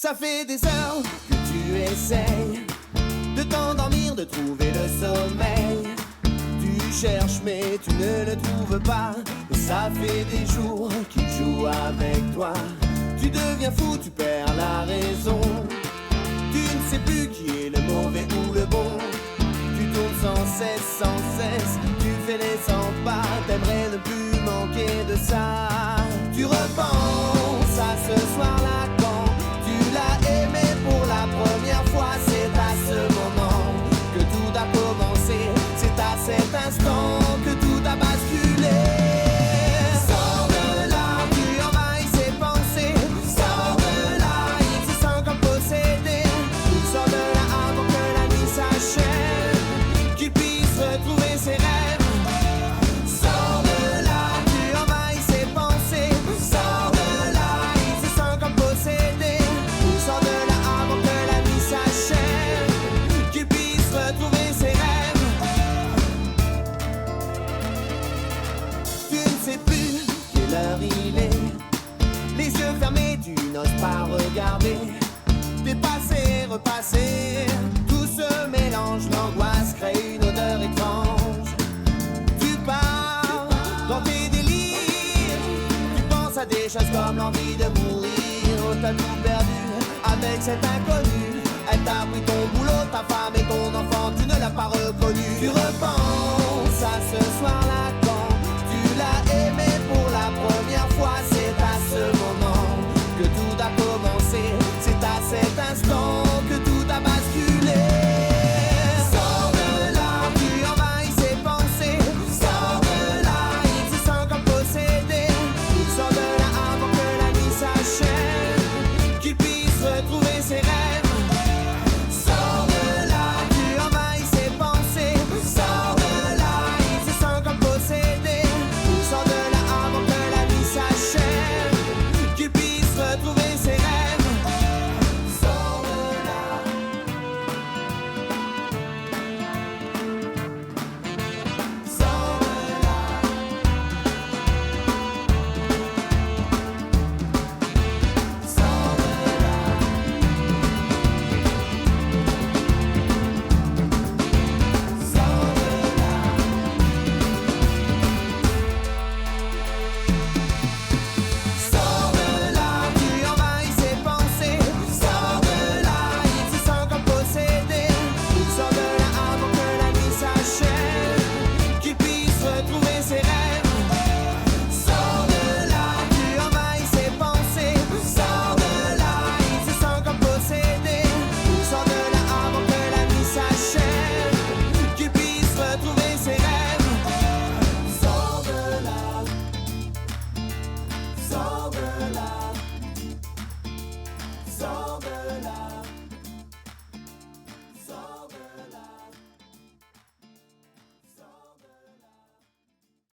Ça fait des heures que tu essayes de t'endormir, de trouver le sommeil. Tu cherches mais tu ne le trouves pas. Et ça fait des jours qu'il joue avec toi. Tu deviens fou, tu perds la raison. Tu ne sais plus qui est le mauvais ou le bon. Tu tournes sans cesse, tu fais les 100 pas. T'aimerais ne plus manquer de ça. Tu repenses à ce soir-là quand tu l'as aimé pour la première fois. C'est à ce moment que tout a commencé. C'est à cet instant que tout a basculé. Sors de là, tu envahis ses pensées. Sors de là, il se sent comme possédé. Sors de là avant que la nuit s'achève, qu'il puisse retrouver ses rêves. Sors de là, tu envahis ses pensées. Sors de là, il se sent comme possédé. Sors de là avant que la nuit s'achève, qu'il puisse retrouver ses rêves. Tu ne sais plus quelle heure il est. Les yeux fermés, tu n'oses pas regarder. Dépasser, repasser, tout se mélange. L'angoisse crée une odeur étrange. Tu pars dans tes délires. Tu penses à des choses comme l'envie de mourir. T'as tout perdu avec cet inconnu. Elle t'a pris ton boulot, ta femme et ton enfant. Tu ne l'as pas reconnu. Tu repenses